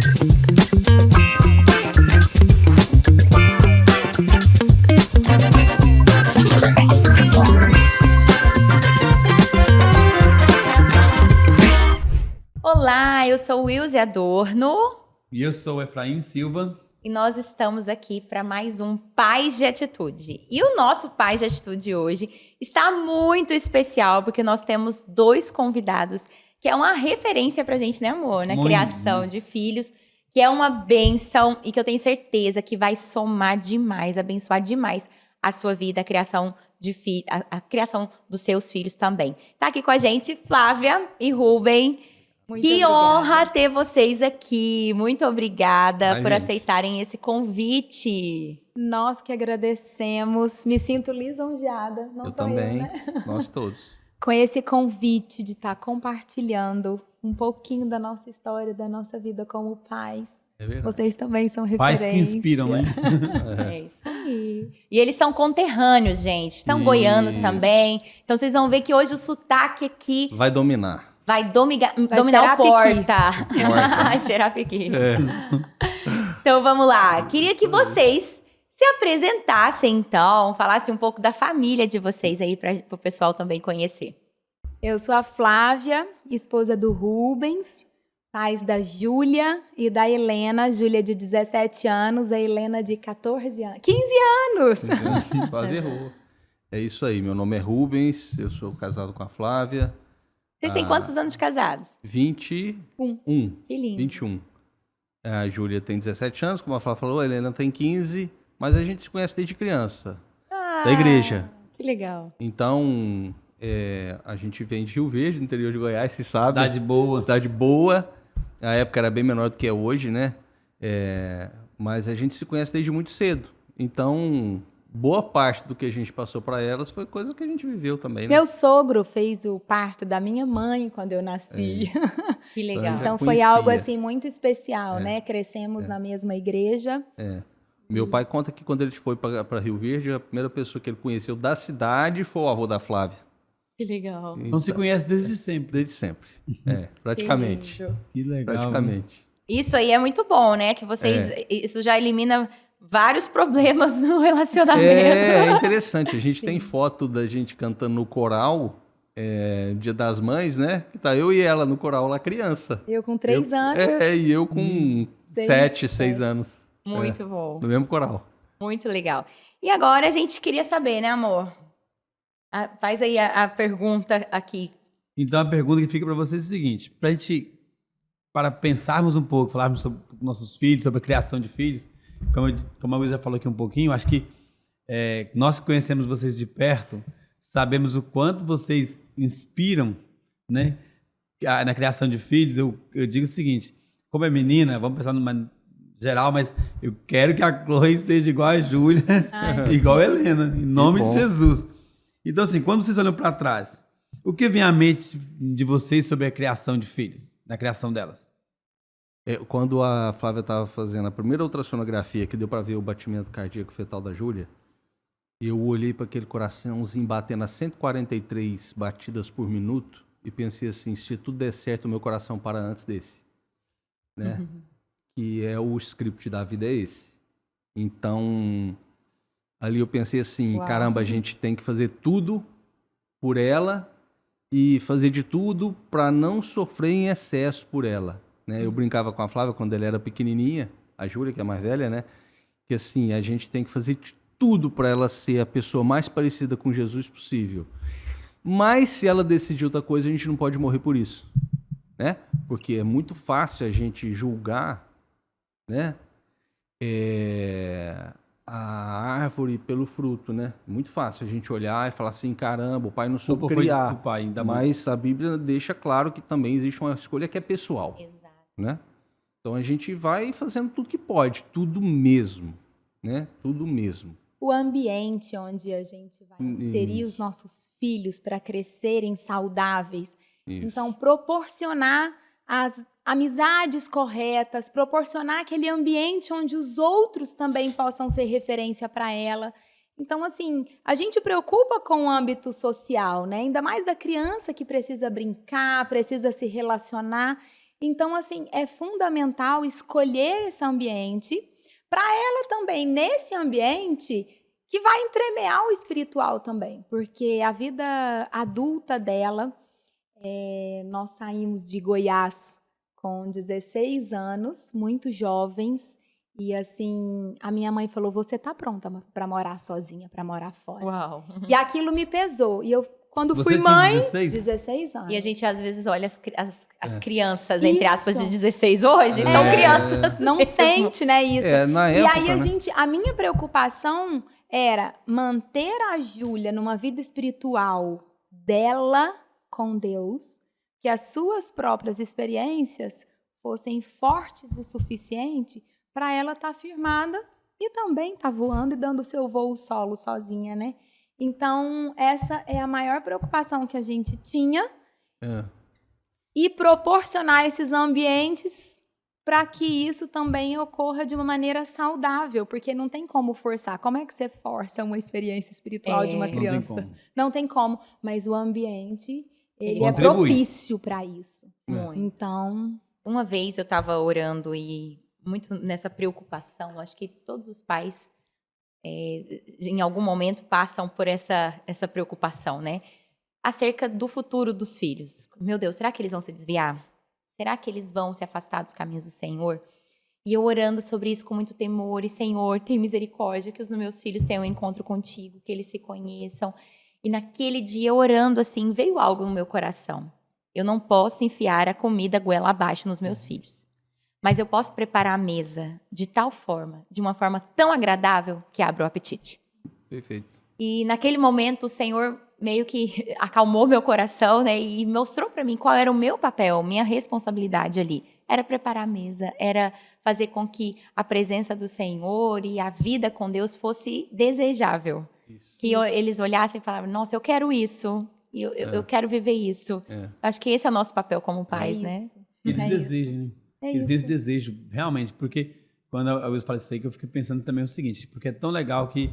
Olá, eu sou Wilze Adorno. E eu sou o Efraim Silva. E nós estamos aqui para mais um Pais de Atitude. E o nosso Pais de Atitude hoje está muito especial, porque nós temos dois convidados, que é uma referência para a gente, né, amor? Na criação de filhos, que é uma bênção e que eu tenho certeza que vai somar demais, abençoar demais a sua vida, a criação de a criação dos seus filhos também. Tá aqui com a gente Flávia e Rubem. Muito que obrigada. honra ter vocês aqui. Muito obrigada por gente. aceitarem esse convite. Nós que agradecemos. Me sinto lisonjeada. Não Eu só também, eu, né? nós todos. Com esse convite de estar compartilhando um pouquinho da nossa história, da nossa vida como pais. É verdade. Vocês também são Pais referência. que inspiram, né? É isso aí. E eles são conterrâneos, gente. São Isso. goianos também. Então vocês vão ver que hoje o sotaque aqui Vai dominar. vai dominar cheirar o porta. Porta. Cheirar piqui. Então vamos lá. Queria que vocês se apresentassem, então, falassem um pouco da família de vocês aí para o pessoal também conhecer. Eu sou a Flávia, esposa do Rubens, pais da Júlia e da Helena. Júlia de 17 anos, a Helena de 14 anos. 15 anos! Quase errou. É isso aí, meu nome é Rubens, eu sou casado com a Flávia. Vocês têm quantos anos de casados? 21. Que lindo. 21. A Júlia tem 17 anos, como a Flávia falou, a Helena tem 15, mas a gente se conhece desde criança, da igreja. Que legal. Então, a gente vem de Rio Verde, no interior de Goiás, se sabe. Cidade boa. Cidade boa. A época era bem menor do que é hoje, né? Mas a gente se conhece desde muito cedo. Então, boa parte do que a gente passou para elas foi coisa que a gente viveu também, né? Meu sogro fez o parto da minha mãe quando eu nasci. Que legal. Então foi conhecia. algo assim muito especial, né? Crescemos na mesma igreja. Meu pai conta que quando ele foi para Rio Verde, a primeira pessoa que ele conheceu da cidade foi o avô da Flávia. Que legal. Então se conhece desde sempre. Desde sempre. Praticamente. Que lindo. Que legal. Praticamente. Isso aí é muito bom, né? Que vocês. Isso já elimina vários problemas no relacionamento. É interessante. A gente tem foto da gente cantando no coral, Dia das Mães, né? Que tá eu e ela no coral lá criança. Eu com 3 anos. E eu com 7, 6 anos. Muito bom. No mesmo coral. Muito legal. E agora a gente queria saber, né, amor? Faz aí a pergunta aqui. Então a pergunta que fica para vocês é o seguinte: para pensarmos um pouco, falarmos sobre nossos filhos, sobre a criação de filhos, como a Luísa já falou aqui um pouquinho, acho que nós que conhecemos vocês de perto, sabemos o quanto vocês inspiram, né, na criação de filhos. Eu digo o seguinte: como é menina, vamos pensar numa geral, mas eu quero que a Chloe seja igual a Júlia, igual a Helena, em nome de Jesus. Então, assim, quando vocês olham para trás, o que vem à mente de vocês sobre a criação de filhos, na criação delas? Quando a Flávia estava fazendo a primeira ultrassonografia, que deu para ver o batimento cardíaco fetal da Júlia, eu olhei para aquele coraçãozinho batendo a 143 batidas por minuto e pensei assim: se tudo der certo, o meu coração para antes desse, né? Que o script da vida é esse. Então, ali eu pensei assim: Uau. caramba, a gente tem que fazer tudo por ela e fazer de tudo para não sofrer em excesso por ela, né? Eu brincava com a Flávia quando ela era pequenininha, a Júlia, que é mais velha, né? Que assim, a gente tem que fazer de tudo para ela ser a pessoa mais parecida com Jesus possível. Mas se ela decidir outra coisa, a gente não pode morrer por isso, né? Porque é muito fácil a gente julgar, né? A árvore pelo fruto, né? Muito fácil a gente olhar e falar assim: caramba, o pai não soube criar. Pai, ainda Mas a Bíblia deixa claro que também existe uma escolha que é pessoal, Exato. né? Então a gente vai fazendo tudo que pode, tudo mesmo, né? Tudo mesmo. O ambiente onde a gente vai inserir os nossos filhos para crescerem saudáveis. Isso. Então, proporcionar as amizades corretas, proporcionar aquele ambiente onde os outros também possam ser referência para ela. Então, assim, a gente preocupa com o âmbito social, né? Ainda mais da criança que precisa brincar, precisa se relacionar. Então, assim, é fundamental escolher esse ambiente para ela também, nesse ambiente, que vai entremear o espiritual também. Porque a vida adulta dela, nós saímos de Goiás com 16 anos, muito jovens, e assim, a minha mãe falou: você tá pronta para morar sozinha, para morar fora. Uau. E aquilo me pesou. E eu, quando Você fui tinha mãe, 16? 16 anos. E a gente às vezes olha as crianças, entre aspas, de Isso. 16 hoje, são crianças. Não mesmo. sente, né, isso. Na E época, aí né? a minha preocupação era manter a Júlia numa vida espiritual dela com Deus, que as suas próprias experiências fossem fortes o suficiente para ela estar firmada e também estar voando e dando o seu voo solo sozinha, né? Então, essa é a maior preocupação que a gente tinha É. e proporcionar esses ambientes para que isso também ocorra de uma maneira saudável, porque não tem como forçar. Como é que você força uma experiência espiritual de uma Não tem criança? como. Não tem como, mas o ambiente, ele é Contribui. propício para isso. Muito. Então, Uma vez eu estava orando e muito nessa preocupação, acho que todos os pais em algum momento passam por essa preocupação, né? Acerca do futuro dos filhos. Meu Deus, será que eles vão se desviar? Será que eles vão se afastar dos caminhos do Senhor? E eu orando sobre isso com muito temor, e Senhor, tem misericórdia, que os meus filhos tenham um encontro contigo, que eles se conheçam. E naquele dia, orando assim, veio algo no meu coração. Eu não posso enfiar a comida goela abaixo nos meus filhos. Mas eu posso preparar a mesa de tal forma, de uma forma tão agradável, que abra o apetite. Perfeito. E naquele momento o Senhor meio que acalmou meu coração, né? E mostrou para mim qual era o meu papel, minha responsabilidade ali. Era preparar a mesa, era fazer com que a presença do Senhor e a vida com Deus fosse desejável. Isso. Que eles olhassem e falavam: nossa, eu quero isso. E eu quero viver isso. É. Acho que esse é o nosso papel como pais, né? isso. Eles É desejam, né? É Eles isso. têm esse desejo, realmente, porque quando eu falo isso aí, que eu fico pensando também o seguinte, porque é tão legal que,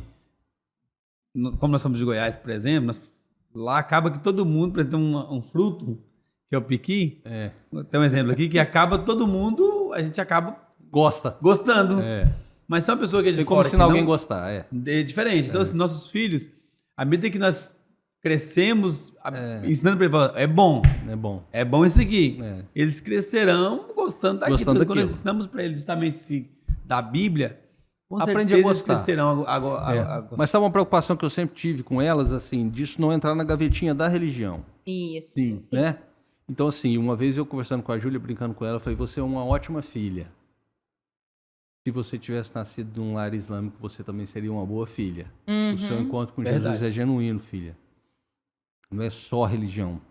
como nós somos de Goiás, por exemplo, lá acaba que todo mundo, por exemplo, tem um fruto, que é o piqui, tem um exemplo aqui, que acaba todo mundo, a gente acaba Gosta. gostando. É. Mas se uma pessoa que é de Tem como fora, ensinar que alguém a não- gostar, é diferente. Então, assim, nossos filhos, à medida que nós crescemos, ensinando para eles, é bom. É bom. É bom isso aqui. É. Eles crescerão gostando daquilo. Gostando Porque quando nós daquilo. ensinamos para eles justamente da Bíblia, com Aprende certeza a eles gostar. crescerão a gostar. Mas sabe uma preocupação que eu sempre tive com elas, assim, disso não entrar na gavetinha da religião, Isso. Sim. né? Então, assim, uma vez eu conversando com a Júlia, brincando com ela, eu falei: você é uma ótima filha. Se você tivesse nascido num lar islâmico, você também seria uma boa filha. O seu encontro com Verdade. Jesus é genuíno, filha. Não é só religião,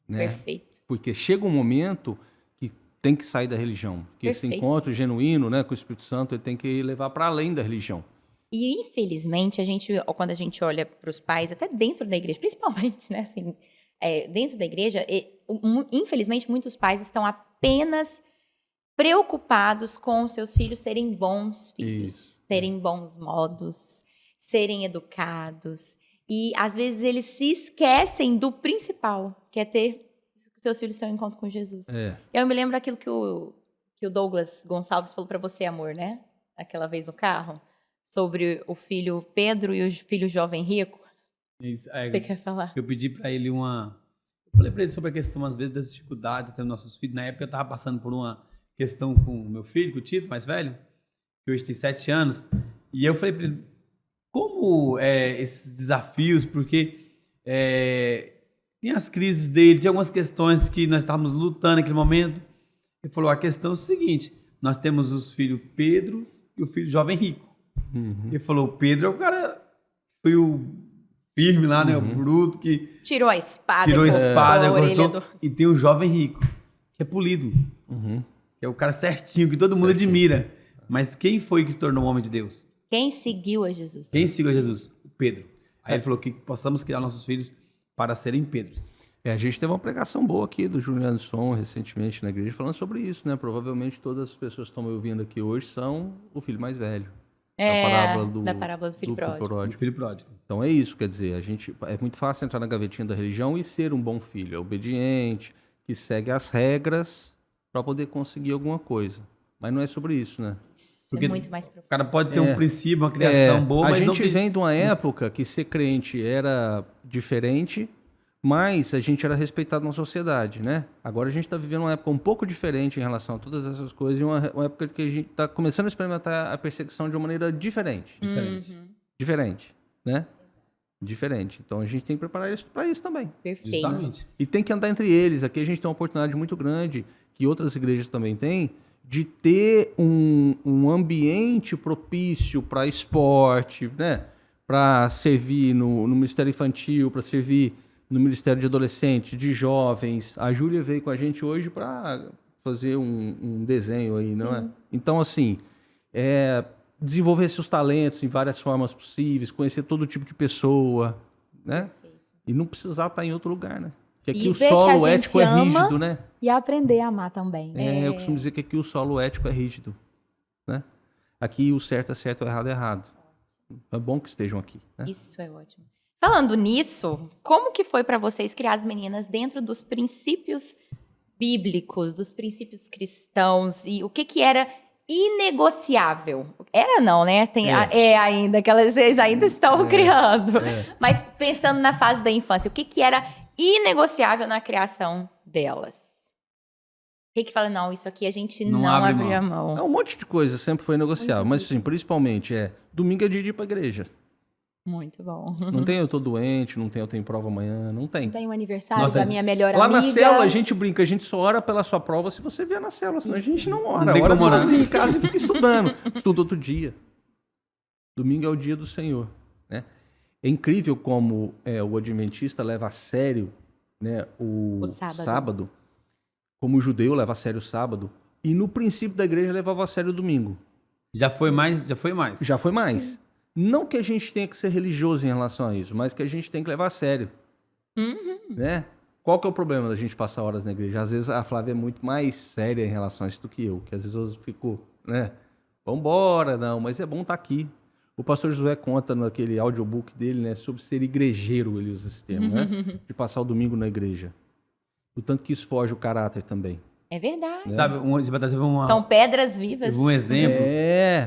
né? Perfeito. Porque chega um momento que tem que sair da religião. Que esse Perfeito. encontro genuíno, né, com o Espírito Santo, ele tem que levar para além da religião. E infelizmente, quando a gente olha para os pais, até dentro da igreja, principalmente, né, assim, dentro da igreja, infelizmente muitos pais estão apenas preocupados com os seus filhos serem bons filhos, Isso. terem bons modos, serem educados. E às vezes eles se esquecem do principal, que é ter seus filhos ter um encontro com Jesus. Eu me lembro daquilo que o Douglas Gonçalves falou para você, amor, né? Aquela vez no carro, sobre o filho Pedro e o filho jovem rico. Isso, Você quer falar? eu pedi para ele Eu falei para ele sobre a questão, às vezes, das dificuldades dos nossos filhos. Na época, eu estava passando por uma questão com o meu filho, com o Tito, mais velho, que hoje tem 7 anos. E eu falei para ele: como esses desafios, porque tem as crises dele, tinha algumas questões que nós estávamos lutando naquele momento. Ele falou: a questão é o seguinte, nós temos os filhos Pedro e o filho jovem rico. Ele falou: o Pedro é o cara, foi o firme lá, né, o bruto, que Tirou a espada, tirou a espada, a orelha cortou, e tem o jovem rico, que é polido, que é o cara certinho, que todo mundo admira. Mas quem foi que se tornou um homem de Deus? Quem seguiu a Jesus? Quem seguiu Jesus? O Pedro. Aí ele falou que possamos criar nossos filhos para serem Pedros. A gente teve uma pregação boa aqui do Juliano Som recentemente na igreja falando sobre isso, né? Provavelmente todas as pessoas que estão me ouvindo aqui hoje são o filho mais velho. Da parábola do filho pródigo. O filho pródigo. Então é isso, quer dizer, é muito fácil entrar na gavetinha da religião e ser um bom filho, obediente, que segue as regras, para poder conseguir alguma coisa. Mas não é sobre isso, né? Isso Porque é muito mais O profundo. cara pode ter um princípio, uma criação boa, a mas não gente tem... vem de uma época que ser crente era diferente, mas a gente era respeitado na sociedade, né? Agora a gente está vivendo uma época um pouco diferente em relação a todas essas coisas, e uma época que a gente está começando a experimentar a perseguição de uma maneira diferente. Diferente, né? Diferente. Então a gente tem que preparar isso para isso também. Perfeito. Justamente. E tem que andar entre eles. Aqui a gente tem uma oportunidade muito grande, que outras igrejas também têm, de ter um ambiente propício para esporte, né? Para servir no Ministério Infantil, para servir no Ministério de Adolescentes, de Jovens. A Júlia veio com a gente hoje para fazer um desenho aí, não é? Então, assim, desenvolver seus talentos em várias formas possíveis, conhecer todo tipo de pessoa, né? E não precisar estar em outro lugar, né? Porque aqui E o ver que a solo gente ético é ama. rígido, né? E aprender a amar também. Eu costumo dizer que aqui o solo ético é rígido, né? Aqui o certo é certo, o errado é errado. É bom que estejam aqui, né? Isso é ótimo. Falando nisso, como que foi para vocês criar as meninas dentro dos princípios bíblicos, dos princípios cristãos, e o que era inegociável? Era não, né? Ainda, que vocês ainda estão criando. Mas pensando na fase da infância, o que era inegociável na criação delas? O que fala, não, isso aqui a gente não abre a mão. Um monte de coisa sempre foi negociável, mas assim, principalmente domingo é dia de ir pra igreja. Muito bom. Não tem eu tô doente, não tem eu tenho prova amanhã, não tem. Não tem o aniversário Nossa, da minha melhor Lá amiga. na célula a gente brinca, a gente só ora pela sua prova se você vier na célula, senão a gente não ora. Não tem Ora como orar. sozinho em casa e fica estudando. Estuda outro dia. Domingo é o dia do Senhor, né? É incrível como o adventista leva a sério, né, o sábado, como o judeu leva a sério o sábado, e no princípio da igreja levava a sério o domingo. Já foi mais? Já foi mais. Já foi mais. Não que a gente tenha que ser religioso em relação a isso, mas que a gente tem que levar a sério. Né? Qual que é o problema da gente passar horas na igreja? Às vezes a Flávia é muito mais séria em relação a isso do que eu, que às vezes eu fico, né? Vambora, não, mas é bom estar aqui. O pastor Josué conta naquele audiobook dele, né, sobre ser igrejeiro, ele usa esse termo, né? De passar o domingo na igreja. O tanto que isso foge o caráter também. É verdade. Sabe, São pedras vivas. teve um exemplo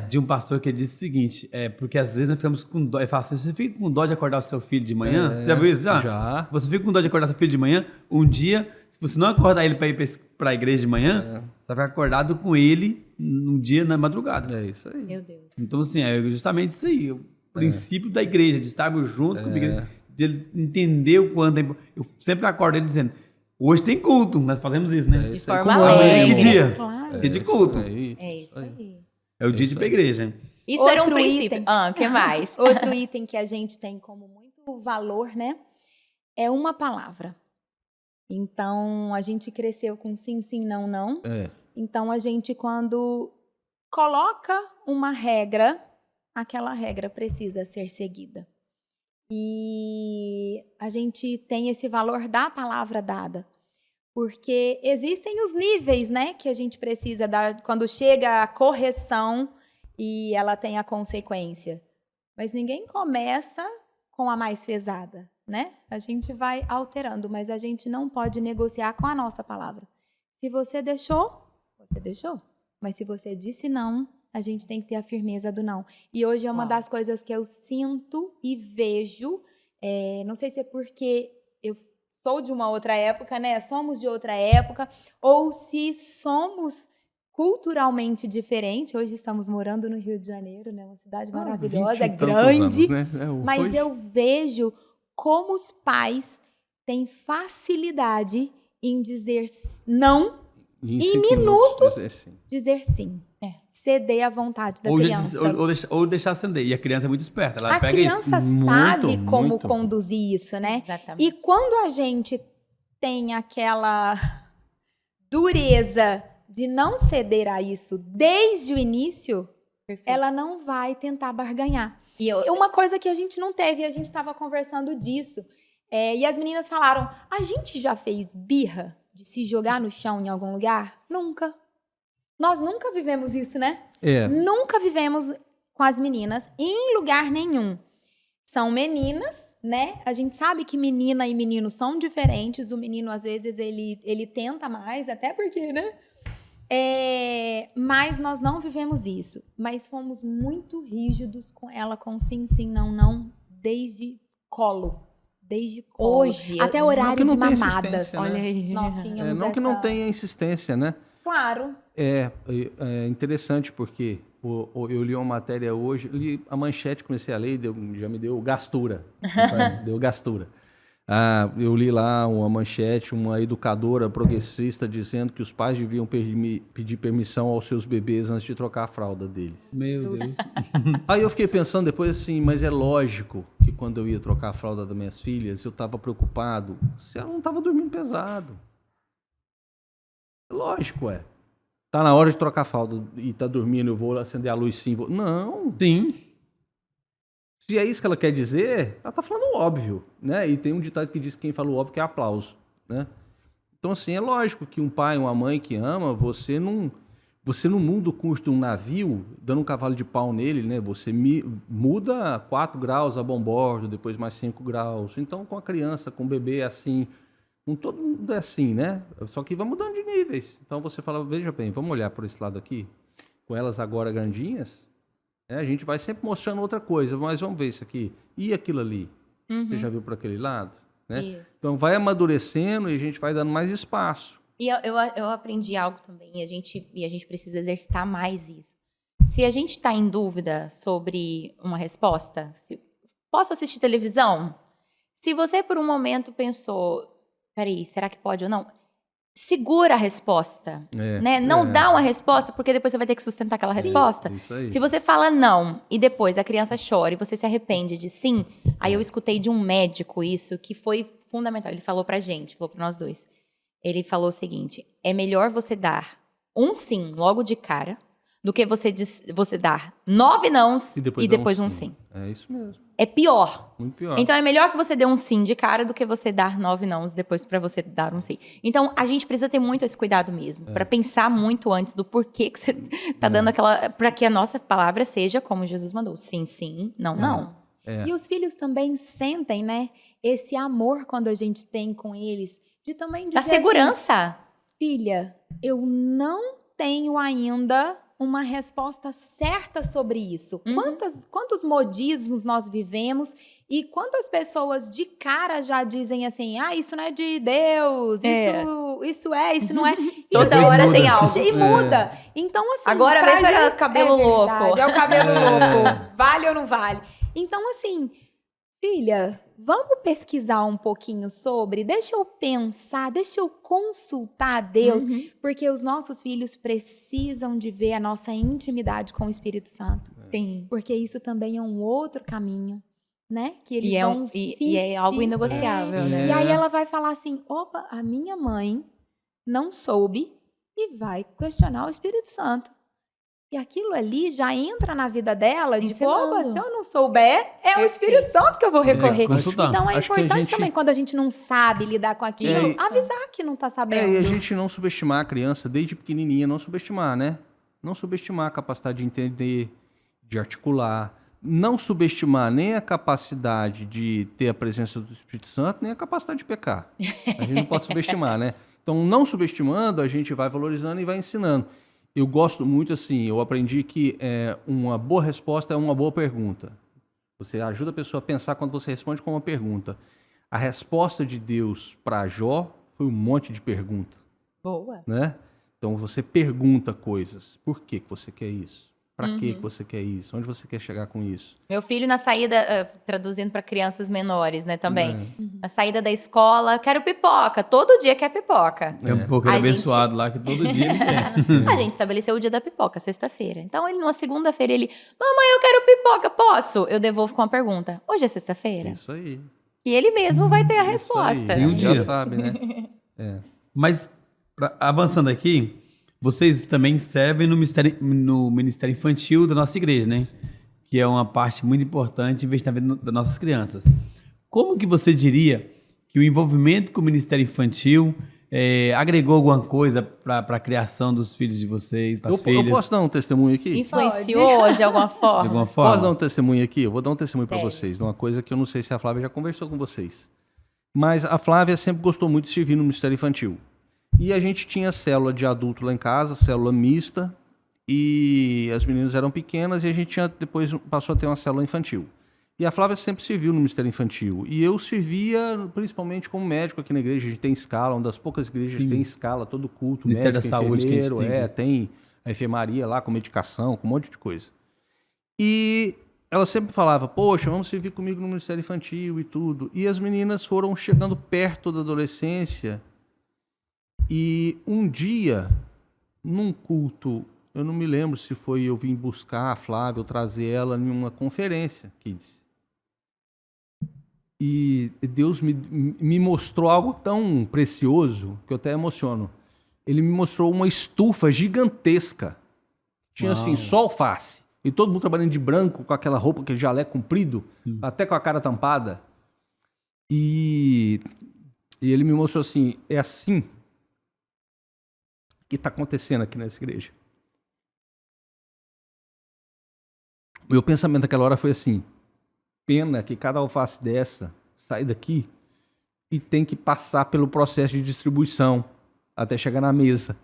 de um pastor que disse o seguinte, porque às vezes nós ficamos com dó, ele fala assim, você fica com dó de acordar o seu filho de manhã? Você já viu isso? Já. Você fica com dó de acordar seu filho de manhã, um dia, se você não acordar ele para ir para a igreja de manhã, você vai acordado com ele um dia na madrugada. É isso aí. Meu Deus. Então, assim, é justamente isso aí, o princípio da igreja, de estarmos juntos com a igreja, de ele entender o quanto é importante. Eu sempre acordo ele dizendo, hoje tem culto, nós fazemos isso, né? De isso aí. forma Como alegre. Que dia? Claro. Dia de culto. É isso aí. É o dia de ir pra igreja. Isso era um Outro princípio. item. O que mais? Outro item que a gente tem como muito valor, né? É uma palavra. Então, a gente cresceu com sim, sim, não, não. Então, a gente, quando coloca uma regra, aquela regra precisa ser seguida. E a gente tem esse valor da palavra dada. Porque existem os níveis, né, que a gente precisa dar quando chega a correção e ela tem a consequência. Mas ninguém começa com a mais pesada, né? A gente vai alterando, mas a gente não pode negociar com a nossa palavra. Se você deixou, você deixou. Mas se você disse não, a gente tem que ter a firmeza do não. E hoje é uma das coisas que eu sinto e vejo, não sei se é porque eu sou de uma outra época, né? Somos de outra época, ou se somos culturalmente diferentes. Hoje estamos morando no Rio de Janeiro, né? Uma cidade maravilhosa, é grande, anos, né? mas hoje... eu vejo como os pais têm facilidade em dizer não, em minutos, dizer sim. Ceder à vontade da criança. Ou deixar acender. E a criança é muito esperta. Ela a pega criança isso. sabe como muito. conduzir isso, né? Exatamente. E quando a gente tem aquela dureza de não ceder a isso desde o início, ela não vai tentar barganhar. E uma coisa que a gente não teve, a gente estava conversando disso, e as meninas falaram, a gente já fez birra de se jogar no chão em algum lugar? Nunca. Nós nunca vivemos isso, né? Nunca vivemos com as meninas em lugar nenhum. São meninas, né? A gente sabe que menina e menino são diferentes. O menino, às vezes, ele tenta mais, até porque, né? Mas nós não vivemos isso. Mas fomos muito rígidos com ela, com sim, sim, não, não, desde colo. Desde colo. Hoje, até horário não de tem mamadas. insistência, né? olha aí. Nós tínhamos Não que não essa- tenha insistência, né? Claro. É interessante porque eu li uma matéria hoje, li a manchete, comecei a ler e já me deu gastura. Deu gastura. Eu li lá uma manchete, uma educadora progressista dizendo que os pais deviam pedir permissão aos seus bebês antes de trocar a fralda deles. Meu Deus. Aí eu fiquei pensando depois assim, mas é lógico que quando eu ia trocar a fralda das minhas filhas, eu estava preocupado se ela não estava dormindo pesado. Lógico, Tá na hora de trocar a fralda e tá dormindo, eu vou acender a luz sim. Não. Sim. Se é isso que ela quer dizer, ela tá falando óbvio, né? E tem um ditado que diz que quem fala o óbvio quer aplauso, né? Então, assim, é lógico que um pai, uma mãe que ama, você não muda o curso de um navio dando um cavalo de pau nele, né? Você muda 4 graus a bombordo, depois mais 5 graus. Então, com a criança, com o bebê é assim, com todo mundo é assim, né? Só que vai mudando de níveis. Então, você fala, veja bem, vamos olhar por esse lado aqui, com elas agora grandinhas, a gente vai sempre mostrando outra coisa, mas vamos ver isso aqui. E aquilo ali? Você já viu por aquele lado? Né? Isso. Então vai amadurecendo e a gente vai dando mais espaço. E eu aprendi algo também, e a gente precisa exercitar mais isso. Se a gente está em dúvida sobre uma resposta, posso assistir televisão? Se você por um momento pensou, peraí, será que pode ou não? Segura a resposta, né? Não dá uma resposta, porque depois você vai ter que sustentar aquela resposta. Isso aí. Se você fala não e depois a criança chora e você se arrepende de sim, aí eu escutei de um médico isso que foi fundamental. Ele falou pra gente, falou pra nós dois. Ele falou o seguinte: é melhor você dar um sim logo de cara do que você dar 9 nãos e depois um sim. É isso mesmo. É pior. Muito pior. Então é melhor que você dê um sim de cara do que você dar 9 nãos depois pra você dar um sim. Então a gente precisa ter muito esse cuidado mesmo, pra pensar muito antes do porquê que você tá dando aquela, pra que a nossa palavra seja como Jesus mandou, sim, sim, não, não. E os filhos também sentem, né, esse amor quando a gente tem com eles, de também dizer Da segurança. assim, filha, eu não tenho ainda uma resposta certa sobre isso. Quantos modismos nós vivemos e quantas pessoas de cara já dizem assim, isso não é de Deus, isso não é. E Toda depois hora tem muda. algo. E muda. Então, assim, Agora pra vê se era gente- cabelo louco. verdade, é o cabelo louco. Vale ou não vale? Então, assim, filha, vamos pesquisar um pouquinho sobre, deixa eu pensar, deixa eu consultar a Deus, porque os nossos filhos precisam de ver a nossa intimidade com o Espírito Santo. Sim. Porque isso também é um outro caminho, né? Que eles E é, vão e é algo sentir. inegociável, né? E aí ela vai falar assim, opa, a minha mãe não soube e vai questionar o Espírito Santo. E aquilo ali já entra na vida dela, de Ensinando. opa, se eu não souber, é o Espírito Santo que eu vou recorrer. consultar. Então é Acho que a importante gente- também, quando a gente não sabe lidar com aquilo, Isso. avisar que não tá sabendo. E a gente não subestimar a criança desde pequenininha, não subestimar, né? Não subestimar a capacidade de entender, de articular, não subestimar nem a capacidade de ter a presença do Espírito Santo, nem a capacidade de pecar. A gente não pode subestimar, né? Então, não subestimando, a gente vai valorizando e vai ensinando. Eu gosto muito, assim, eu aprendi que uma boa resposta é uma boa pergunta. Você ajuda a pessoa a pensar quando você responde com uma pergunta. A resposta de Deus para Jó foi um monte de pergunta, Boa. né? Então você pergunta coisas. Por que que você quer isso? Para que você quer isso? Onde você quer chegar com isso? Meu filho na saída, traduzindo para crianças menores, né, também. É. Na saída da escola, quero pipoca. Todo dia quer pipoca. É um pouco A abençoado lá que todo dia ele quer. A gente estabeleceu o dia da pipoca, sexta-feira. Então, ele, numa segunda-feira, ele... Mamãe, eu quero pipoca, posso? Eu devolvo com uma pergunta. Hoje é sexta-feira? Isso aí. E ele mesmo vai ter a Isso resposta. aí. Tem um Já dia. sabe, né? Mas, avançando aqui, vocês também servem no Ministério Infantil da nossa igreja, né? Que é uma parte muito importante investir na vida das nossas crianças. Como que você diria que o envolvimento com o Ministério Infantil agregou alguma coisa para a criação dos filhos de vocês, para as Eu filhas? posso dar um testemunho aqui? Influenciou de alguma De forma? alguma forma? Posso dar um testemunho aqui? Eu vou dar um testemunho para Deve. vocês, de uma coisa que eu não sei se a Flávia já conversou com vocês. Mas a Flávia sempre gostou muito de servir no Ministério Infantil. E a gente tinha célula de adulto lá em casa, célula mista, e as meninas eram pequenas, e a gente depois passou a ter uma célula infantil. E a Flávia sempre serviu no Ministério Infantil. E eu servia principalmente como médico aqui na igreja. A gente tem escala, uma das poucas igrejas que tem escala, todo culto, Ministério médico, da Saúde que a gente enfermeiro, tem. tem a enfermaria lá com medicação, com um monte de coisa. E ela sempre falava, poxa, vamos servir comigo no Ministério Infantil e tudo. E as meninas foram chegando perto da adolescência. E um dia, num culto, eu não me lembro se foi eu vim buscar a Flávia ou trazer ela em uma conferência, Kids. E Deus me mostrou algo tão precioso que eu até emociono. Ele me mostrou uma estufa gigantesca. Tinha assim, só alface. E todo mundo trabalhando de branco, com aquela roupa, aquele jaleco comprido, até com a cara tampada. E ele me mostrou assim, é assim que está acontecendo aqui nessa igreja. Meu pensamento naquela hora foi assim, pena que cada alface dessa sai daqui e tem que passar pelo processo de distribuição até chegar na mesa.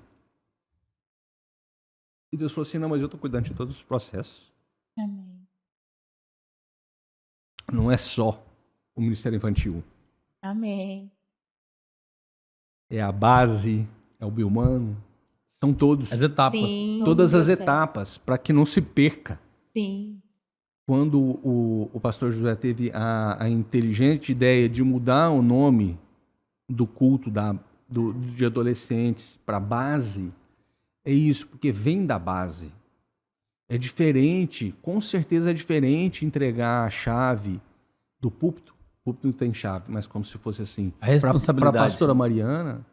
E Deus falou assim, não, mas eu estou cuidando de todos os processos. Amém. Não é só o Ministério Infantil. Amém. É a base, é o biomano, são todos. As etapas. Sim. Todas todo as processo. etapas, para que não se perca. Sim. Quando o pastor José teve a inteligente ideia de mudar o nome do culto de adolescentes para base, é isso, porque vem da base. É diferente, com certeza é diferente entregar a chave do púlpito. O púlpito não tem chave, mas como se fosse assim. A responsabilidade. Para a pastora Mariana,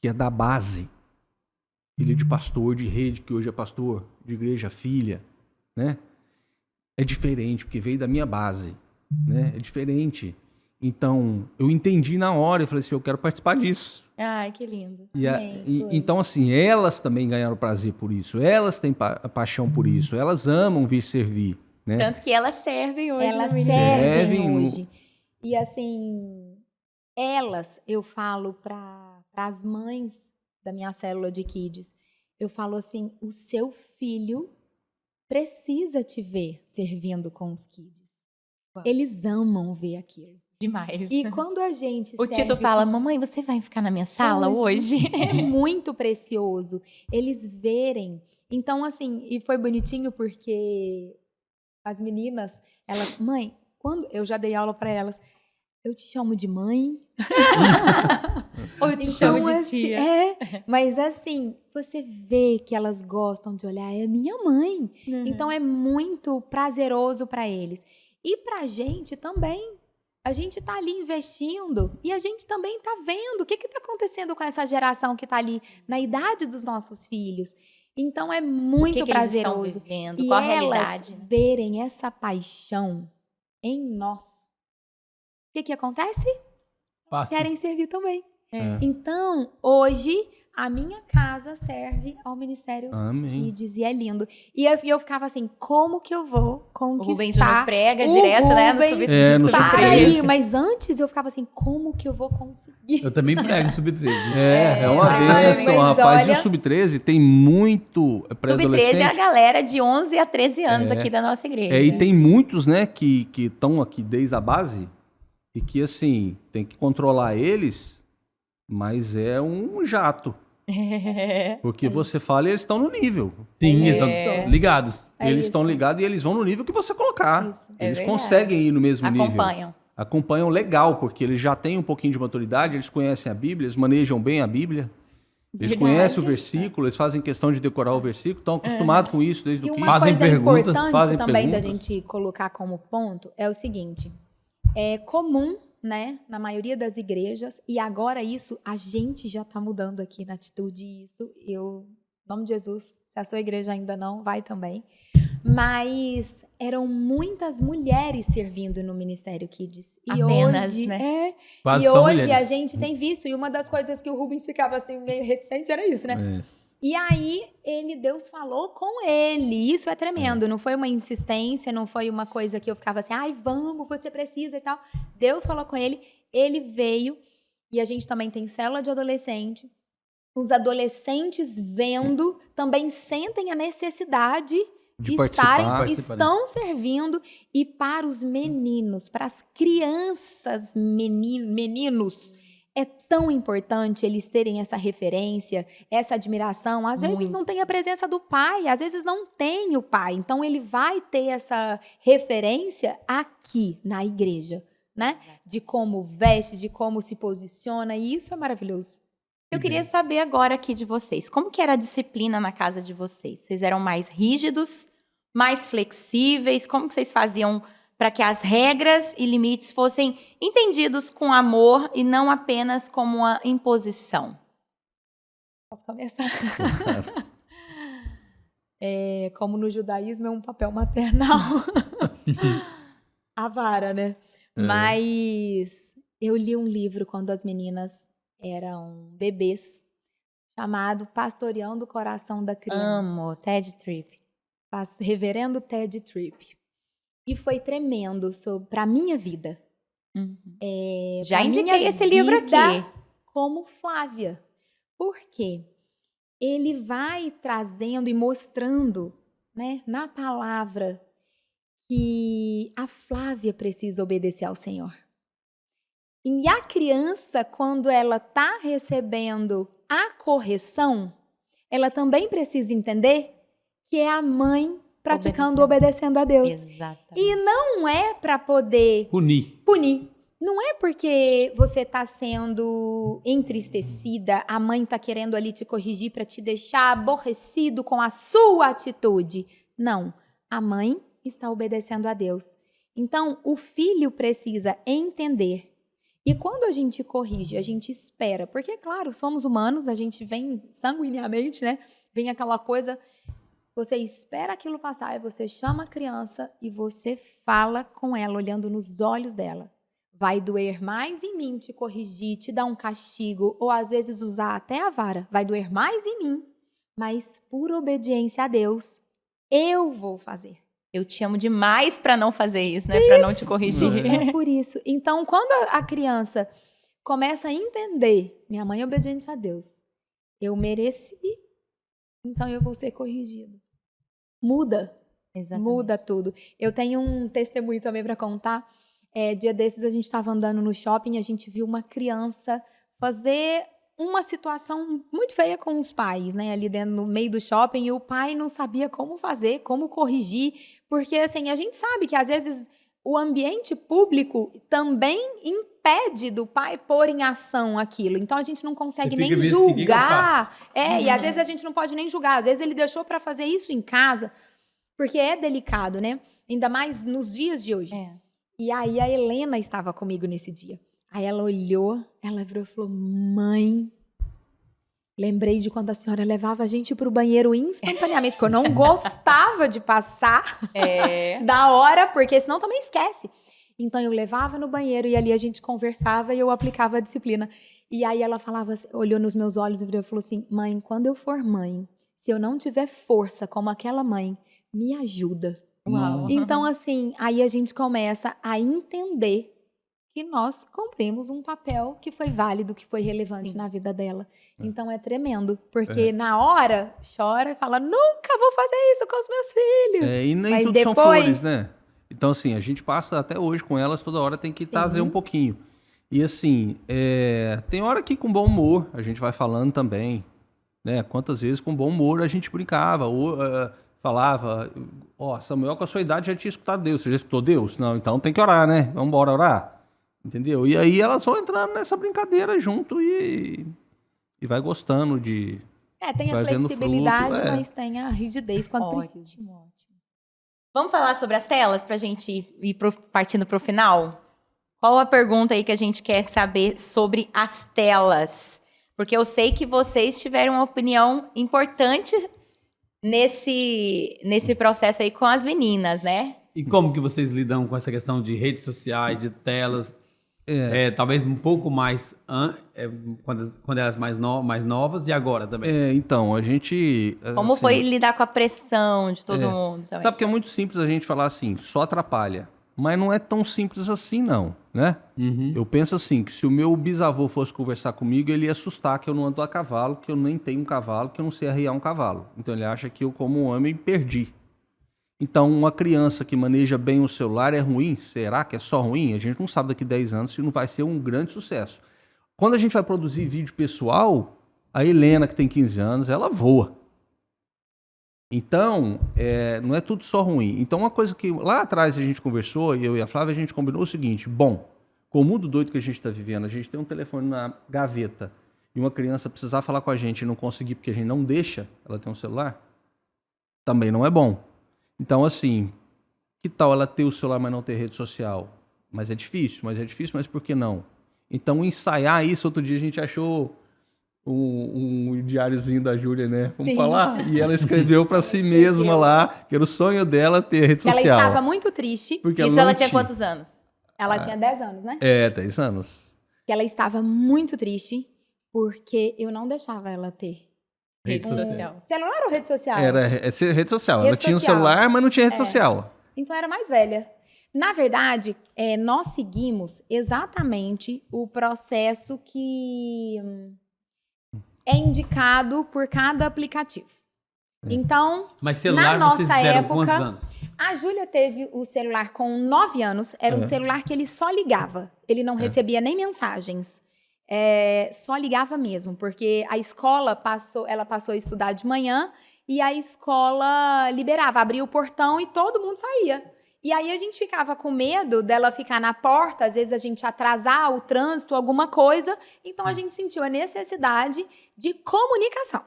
que é da base. Filha de pastor, de rede, que hoje é pastor, de igreja, filha, né? É diferente, porque veio da minha base, né? É diferente. Então, eu entendi na hora, eu falei assim, eu quero participar disso. Ai, que lindo. Então, assim, elas também ganharam prazer por isso, elas têm paixão por isso, elas amam vir servir, né? Tanto que elas servem hoje Elas no Ministério. servem no- hoje. E assim, elas, eu falo para as mães da minha célula de kids, eu falo assim, o seu filho precisa te ver servindo com os kids. Uau. Eles amam ver aquilo. Demais. E quando a gente O Tito serve fala, com- mamãe, você vai ficar na minha sala hoje? É muito precioso eles verem. Então, assim, e foi bonitinho porque as meninas, elas, mãe, quando eu já dei aula para elas, eu te chamo de mãe. Ou eu te chamo de assim, tia. mas assim, você vê que elas gostam de olhar, é minha mãe. Uhum. Então é muito prazeroso para eles. E pra gente também. A gente tá ali investindo e a gente também tá vendo o que tá acontecendo com essa geração que tá ali na idade dos nossos filhos. Então é muito que eles estão prazeroso. vivendo, E qual a elas realidade, né? verem essa paixão em nós. O que acontece? Passa. Querem servir também. É. Então, hoje, a minha casa serve ao Ministério Amém. Kids e é lindo. E eu ficava assim, como que eu vou O Rubens conquistar Júnior prega o direto, né? No Rubens no para Sub-13. aí? Mas antes eu ficava assim, como que eu vou conseguir? Eu também prego no Sub-13. É uma Ai, bênção, mas rapaz. E olha- o Sub-13 tem muito Sub-13 é a pré-adolescente. galera de 11 a 13 anos É. aqui da nossa igreja. E tem muitos, né, que estão aqui desde a base e que, assim, tem que controlar eles, mas é um jato. Porque você fala e eles estão no nível. Sim, eles Isso. estão ligados. É Eles estão isso. ligados e eles vão no nível que você colocar. Isso. É Eles verdade. conseguem ir no mesmo nível. Acompanham. Acompanham legal, porque eles já têm um pouquinho de maturidade, eles conhecem a Bíblia, eles manejam bem a Bíblia. Eles Verdade. conhecem o versículo, eles fazem questão de decorar o versículo, estão acostumados com isso desde E o uma 15. Fazem coisa perguntas, importante fazem também da perguntas. gente colocar como ponto é o seguinte: é comum, né, na maioria das igrejas, e agora isso a gente já está mudando aqui na atitude, isso eu, em nome de Jesus, se a sua igreja ainda não, vai também. Mas eram muitas mulheres servindo no Ministério Kids. E Apenas, hoje, né? Quase e só hoje mulheres. a gente tem visto, e uma das coisas que o Rubens ficava assim meio reticente era isso, né? É. E aí, Deus falou com ele. Isso é tremendo. Não foi uma insistência, não foi uma coisa que eu ficava assim, ai, vamos, você precisa e tal. Deus falou com ele, ele veio. E a gente também tem célula de adolescente. os adolescentes vendo também sentem a necessidade De de participar. estão servindo, e para os meninos, para as crianças, meninos, é tão importante eles terem essa referência, essa admiração. Às vezes Muito. não tem a presença do pai, às vezes não tem o pai. Então ele vai ter essa referência aqui na igreja, né? De como veste, de como se posiciona, e isso é maravilhoso. Eu queria saber agora aqui de vocês, como que era a disciplina na casa de vocês? Vocês eram mais rígidos, mais flexíveis? Como que vocês faziam para que as regras e limites fossem entendidos com amor e não apenas como uma imposição? Posso começar? Como no judaísmo é um papel maternal. A vara, né? Mas eu li um livro quando as meninas eram bebês, chamado Pastoreando o Coração da Criança. Amo, Ted Tripp. Reverendo Ted Tripp. E foi tremendo para a minha vida. Já pra indiquei minha esse livro vida aqui. Como Flávia. Por quê? Ele vai trazendo e mostrando, né, na palavra, que a Flávia precisa obedecer ao Senhor. E a criança, quando ela está recebendo a correção, ela também precisa entender que é a mãe praticando, obedecendo a Deus. Exatamente. E não é para poder punir. Não é porque você está sendo entristecida, a mãe está querendo ali te corrigir para te deixar aborrecido com a sua atitude. Não, a mãe está obedecendo a Deus. Então, o filho precisa entender. E quando a gente corrige, a gente espera, porque, claro, somos humanos, a gente vem sanguineamente, né? Vem aquela coisa, você espera aquilo passar, e você chama a criança e você fala com ela, olhando nos olhos dela. Vai doer mais em mim te corrigir, te dar um castigo, ou às vezes usar até a vara. Vai doer mais em mim, mas por obediência a Deus, eu vou fazer. Eu te amo demais para não fazer isso, né? Para não te corrigir. É por isso. Então, quando a criança começa a entender, minha mãe é obediente a Deus, eu mereci, então eu vou ser corrigido. Muda. Exatamente. Muda tudo. Eu tenho um testemunho também para contar. Dia desses a gente estava andando no shopping e a gente viu uma criança fazer uma situação muito feia com os pais, né? Ali dentro, no meio do shopping, e o pai não sabia como fazer, como corrigir, porque assim, a gente sabe que às vezes o ambiente público também impede do pai pôr em ação aquilo. Então a gente não consegue nem julgar. E às vezes a gente não pode nem julgar. Às vezes ele deixou para fazer isso em casa, porque é delicado, né? Ainda mais nos dias de hoje. E aí a Helena estava comigo nesse dia. Aí ela olhou, ela virou e falou: mãe, lembrei de quando a senhora levava a gente para o banheiro instantaneamente, porque eu não gostava de passar da hora, porque senão também esquece. Então eu levava no banheiro e ali a gente conversava e eu aplicava a disciplina. E aí ela falava, olhou nos meus olhos e virou e falou assim: mãe, quando eu for mãe, se eu não tiver força como aquela mãe, me ajuda. Uau. Então, assim, aí a gente começa a entender que nós cumprimos um papel que foi válido, que foi relevante na vida dela. Então, é tremendo, porque na hora, chora e fala, nunca vou fazer isso com os meus filhos. E nem Mas tudo depois... são flores, né? Então, assim, a gente passa até hoje com elas, toda hora tem que trazer um pouquinho. E, assim, tem hora que com bom humor a gente vai falando também, né? Quantas vezes com bom humor a gente brincava, ou... falava, Samuel, com a sua idade já tinha escutado Deus. Você já escutou Deus? Não, então tem que orar, né? Vamos embora orar. Entendeu? E aí elas vão entrando nessa brincadeira junto e vai gostando de... tem a flexibilidade, mas tem a rigidez quando precisa. Ótimo. Vamos falar sobre as telas pra gente ir partindo pro final? Qual a pergunta aí que a gente quer saber sobre as telas? Porque eu sei que vocês tiveram uma opinião importante nesse processo aí com as meninas, né? E como que vocês lidam com essa questão de redes sociais, de telas? Talvez um pouco mais quando elas mais novas e agora também. Então, a gente... Como assim, foi lidar com a pressão de todo mundo também? Sabe que é muito simples a gente falar assim, só atrapalha, Mas não é tão simples assim, não, né? Uhum. Eu penso assim, que se o meu bisavô fosse conversar comigo, ele ia assustar que eu não ando a cavalo, que eu nem tenho um cavalo, que eu não sei arriar um cavalo. Então ele acha que eu, como homem, perdi. Então, uma criança que maneja bem o celular é ruim? Será que é só ruim? A gente não sabe daqui a 10 anos se não vai ser um grande sucesso. Quando a gente vai produzir vídeo pessoal, a Helena, que tem 15 anos, ela voa. Então, não é tudo só ruim. Então, uma coisa que lá atrás a gente conversou, eu e a Flávia, a gente combinou o seguinte: bom, com o mundo doido que a gente está vivendo, a gente tem um telefone na gaveta e uma criança precisar falar com a gente e não conseguir porque a gente não deixa ela ter um celular, também não é bom. Então, assim, que tal ela ter o celular, mas não ter rede social? Mas é difícil, mas por que não? Então, ensaiar isso, outro dia a gente achou um diáriozinho da Júlia, né? Vamos falar? E ela escreveu para si mesma lá, que era o sonho dela ter rede social. Ela estava muito triste. Porque Isso ela tinha quantos anos? Ela tinha 10 anos, né? 10 anos. Que ela estava muito triste porque eu não deixava ela ter Rede Rede social. celular ou rede social? Era rede social. Ela Rede tinha um social. celular, mas não tinha rede social. Então era mais velha. Na verdade, nós seguimos exatamente o processo que é indicado por cada aplicativo. Então, Mas celular na vocês nossa deram época, quantos anos? a Júlia teve o celular com 9 anos. Era um celular que ele só ligava. Ele não recebia nem mensagens. Só ligava mesmo, porque a escola ela passou a estudar de manhã e a escola liberava, abria o portão e todo mundo saía. E aí a gente ficava com medo dela ficar na porta, às vezes a gente atrasar o trânsito, alguma coisa. Então a gente sentiu a necessidade de comunicação.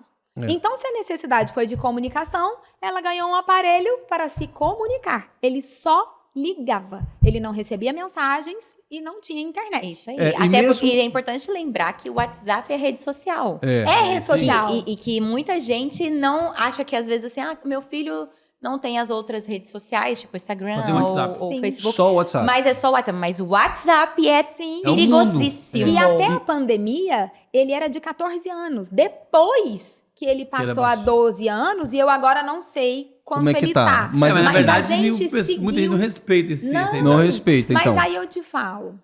Então, se a necessidade foi de comunicação, ela ganhou um aparelho para se comunicar. Ele só ligava. Ele não recebia mensagens e não tinha internet. Isso aí. E Até mesmo- porque é importante lembrar que o WhatsApp é rede social. É rede social. E que muita gente não acha que às vezes assim, meu filho não tem as outras redes sociais, tipo Instagram Só tem o WhatsApp. ou Sim. Facebook. Só o WhatsApp. Mas é só o WhatsApp. Mas o WhatsApp é Sim. É o perigosíssimo. E até a pandemia, ele era de 14 anos. Depois que ele passou a baixou. 12 anos, e eu agora não sei quanto Como é que ele tá? tá. Mas Mas, na assim- verdade, a gente muita gente seguiu- não respeita esse Não. esse- Não respeita, então. Mas aí eu te falo.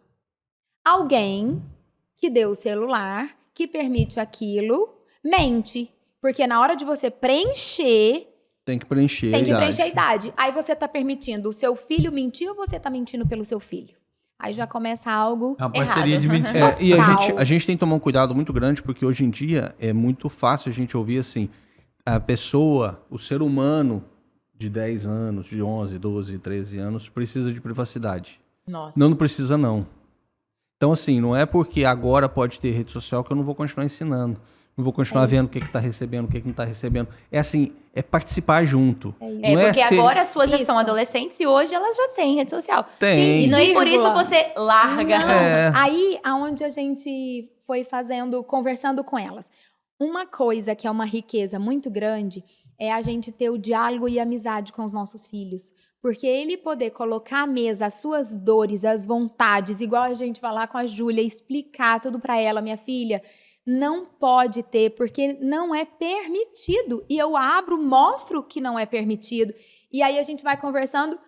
Alguém que deu o celular, que permite aquilo, mente. Porque na hora de você preencher, Tem que preencher tem a que idade. preencher a idade. Aí você tá permitindo o seu filho mentir ou você tá mentindo pelo seu filho? Aí já começa algo É uma parceria Errado. de mentira. E Total. a gente tem que tomar um cuidado muito grande, porque hoje em dia é muito fácil a gente ouvir assim, a pessoa, o ser humano de 10 anos, de 11, 12, 13 anos, precisa de privacidade. Nossa. Não precisa, não. Então, assim, não é porque agora pode ter rede social que eu não vou continuar ensinando. Não vou continuar vendo o que está recebendo, o que não está recebendo. É assim, é participar junto. É, Não porque ser- agora as suas já Isso. são adolescentes e hoje elas já têm rede social. Tem. E não é por isso Vírgula. você larga. Não. É. Aí, aonde a gente foi conversando com elas. Uma coisa que é uma riqueza muito grande é a gente ter o diálogo e amizade com os nossos filhos. Porque ele poder colocar à mesa as suas dores, as vontades, igual a gente falar com a Júlia, explicar tudo para ela, minha filha, não pode ter, porque não é permitido. E eu mostro que não é permitido. E aí a gente vai conversando.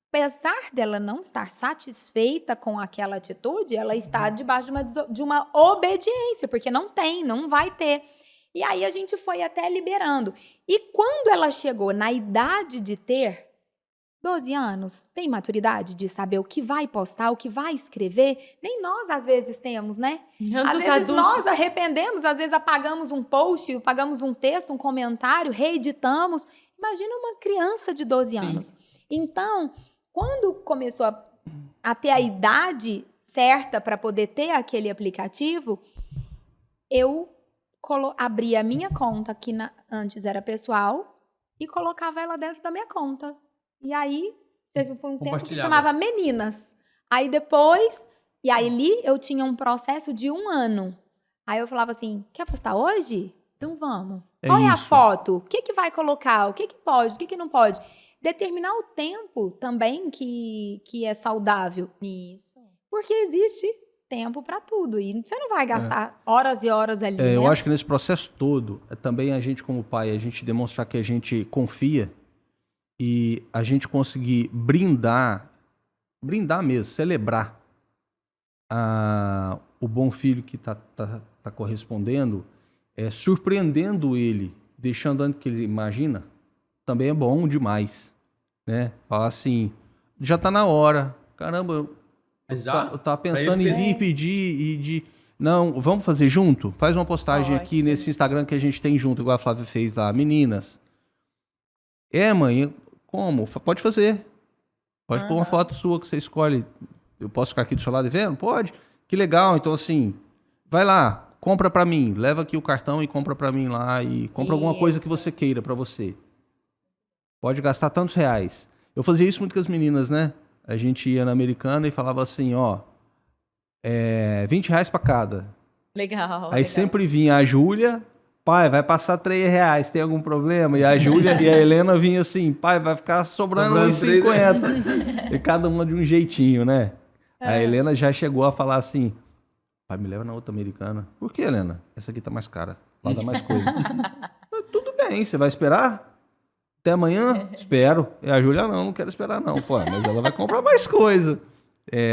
Apesar dela não estar satisfeita com aquela atitude, ela está debaixo de uma obediência, porque não vai ter. E aí a gente foi até liberando. E quando ela chegou na idade de ter 12 anos, tem maturidade de saber o que vai postar, o que vai escrever? Nem nós às vezes temos, né? Às vezes nós arrependemos, às vezes apagamos um post, apagamos um texto, um comentário, reeditamos. Imagina uma criança de 12 anos. Então, quando começou a ter a idade certa para poder ter aquele aplicativo, eu abri a minha conta, que antes era pessoal, e colocava ela dentro da minha conta. E aí, teve por um tempo que Compartilhava. chamava Meninas. Aí depois, e aí ali eu tinha um processo de 1 ano. Aí eu falava assim, quer postar hoje? Então vamos. É Qual é a isso. foto? O que vai colocar? O que pode? O que não pode? Determinar o tempo também que é saudável. Isso. Porque existe tempo para tudo. E você não vai gastar horas e horas ali, né? Eu acho que nesse processo todo, também a gente como pai, a gente demonstrar que a gente confia e a gente conseguir brindar brindar mesmo, celebrar o bom filho que tá correspondendo, surpreendendo ele, deixando antes que ele imagina, também é bom demais, né? Falar assim, já tá na hora, caramba, eu tava pensando em vir pedir e de... Não, vamos fazer junto? Faz uma postagem aqui nesse Instagram que a gente tem junto, igual a Flávia fez lá. Meninas, mãe, como? Pode fazer. Pode pôr uma foto sua que você escolhe. Eu posso ficar aqui do seu lado e vendo? Pode. Que legal. Então, assim, vai lá, compra pra mim. Leva aqui o cartão e compra pra mim lá. E compra alguma coisa que você queira pra você. Pode gastar tantos reais. Eu fazia isso muito com as meninas, né? A gente ia na Americana e falava assim, ó, R$20 pra cada. Legal. Aí sempre vinha a Júlia, pai, vai passar R$3, tem algum problema? E a Júlia e a Helena vinham assim, pai, vai ficar sobrando R$1,50. E cada uma de um jeitinho, né? A Helena já chegou a falar assim, pai, me leva na outra Americana. Por que, Helena? Essa aqui tá mais cara, lá dá mais coisa. Mas, tudo bem, você vai esperar? Até amanhã? Espero. E a Júlia, não quero esperar não. Pô, mas ela vai comprar mais coisa.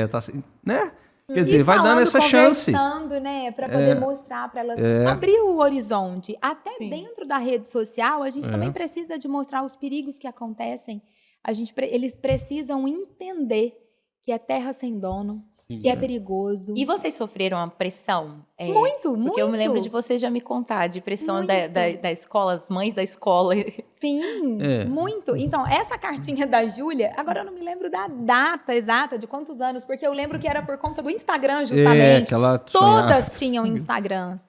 Tá assim, né? Quer dizer, vai dando essa chance. Conversando, né, para poder mostrar para elas, abrir o horizonte. Até dentro da rede social, a gente também precisa de mostrar os perigos que acontecem. Eles precisam entender que é terra sem dono, que é perigoso. E vocês sofreram a pressão? Muito. Porque eu me lembro de vocês já me contar, de pressão da escola, as mães da escola. Sim, muito. Então, essa cartinha da Júlia, agora eu não me lembro da data exata, de quantos anos, porque eu lembro que era por conta do Instagram, justamente. Que ela Todas tinham Instagrams.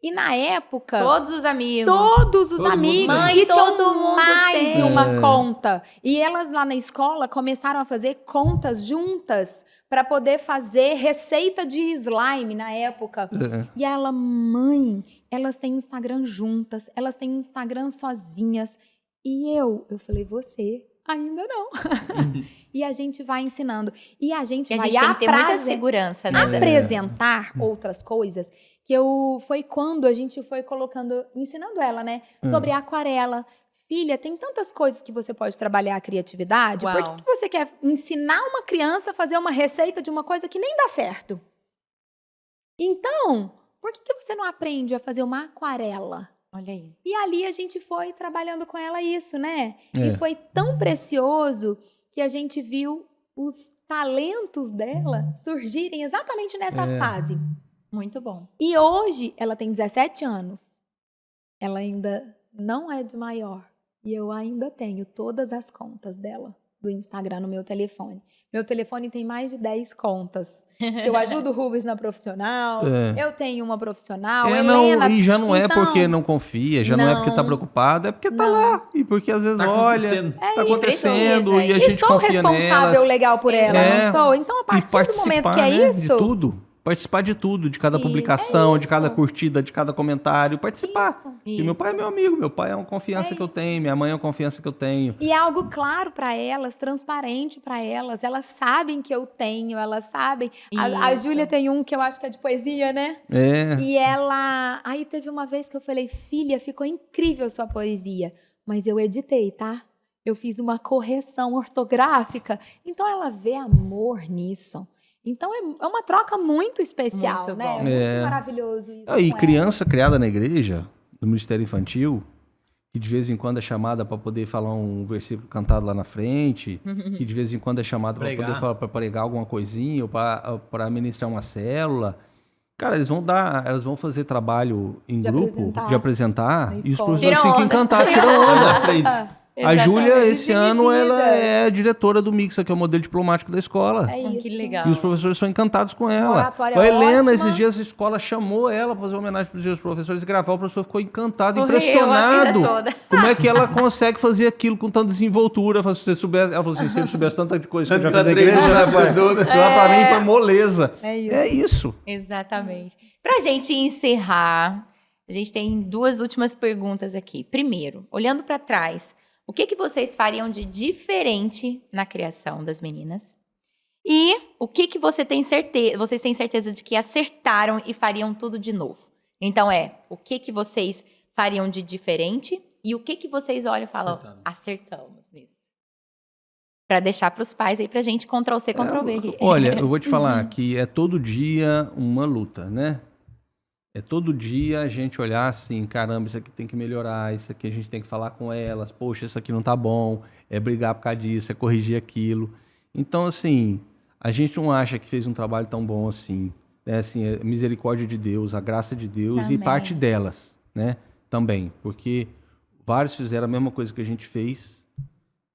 E na época... Todos os amigos. Todos os amigos. Mãe, e todo tinham mundo mais tem. de uma conta. E elas lá na escola começaram a fazer contas juntas para poder fazer receita de slime na época. E ela, mãe, elas têm Instagram juntas, elas têm Instagram sozinhas. E eu falei, você ainda não. E a gente vai ensinando. E a gente vai tem que ter muita segurança, né? Apresentar outras coisas. Foi quando a gente foi ensinando ela, né? Sobre aquarela. Filha, tem tantas coisas que você pode trabalhar a criatividade. Uau. Por que você quer ensinar uma criança a fazer uma receita de uma coisa que nem dá certo? Então, por que você não aprende a fazer uma aquarela? Olha aí. E ali a gente foi trabalhando com ela isso, né? E foi tão precioso que a gente viu os talentos dela surgirem exatamente nessa fase. Muito bom. E hoje ela tem 17 anos. Ela ainda não é de maior. E eu ainda tenho todas as contas dela do Instagram no meu telefone. Meu telefone tem mais de 10 contas. Eu ajudo o Rubens na profissional, eu tenho uma profissional, Helena... E já não é porque não confia, já não é porque tá preocupada, é porque tá lá. E porque às vezes tá acontecendo e a gente confia nelas. E sou responsável legal por ela, não sou? Então, a partir do momento que é isso... De tudo. Participar de tudo, de cada publicação, de cada curtida, de cada comentário, participar. E meu pai é meu amigo, meu pai é uma confiança que eu tenho, minha mãe é uma confiança que eu tenho. E é algo claro para elas, transparente para elas sabem que eu tenho, elas sabem. A Júlia tem um que eu acho que é de poesia, né? E ela... Aí teve uma vez que eu falei, filha, ficou incrível sua poesia, mas eu editei, tá? Eu fiz uma correção ortográfica. Então ela vê amor nisso. Então é uma troca muito especial, muito né? Muito maravilhoso isso. E criança criada na igreja, no Ministério Infantil, que de vez em quando é chamada para poder falar um versículo cantado lá na frente, que de vez em quando é chamada para poder falar, para pregar alguma coisinha, ou para ministrar uma célula. Cara, eles vão fazer trabalho em grupo, de apresentar, e os professores têm que encantar, tirar onda na frente. A Júlia, esse ano, ela é diretora do Mixa, que é o modelo diplomático da escola. É isso. Que legal. E os professores são encantados com ela. A Helena, esses dias, a escola chamou ela para fazer uma homenagem para os professores e gravar. O professor ficou encantado, impressionado. Como é que ela consegue fazer aquilo com tanta desenvoltura? Ela falou assim, se ele soubesse tanta coisa que eu já fiz na igreja, lá para mim foi moleza. É isso. Exatamente. Pra gente encerrar, a gente tem duas últimas perguntas aqui. Primeiro, olhando para trás, o que vocês fariam de diferente na criação das meninas? E o que vocês têm certeza de que acertaram e fariam tudo de novo? Então o que vocês fariam de diferente e o que vocês olham e falam, acertamos nisso? Para deixar para os pais aí, para a gente Ctrl+C, Ctrl+V aqui. Olha, eu vou te falar que é todo dia uma luta, né? É todo dia a gente olhar assim, caramba, isso aqui tem que melhorar, isso aqui a gente tem que falar com elas, poxa, isso aqui não tá bom, é brigar por causa disso, é corrigir aquilo. Então, assim, a gente não acha que fez um trabalho tão bom assim, né? Assim, é misericórdia de Deus, a graça de Deus e Amém. parte delas, né? Também, porque vários fizeram a mesma coisa que a gente fez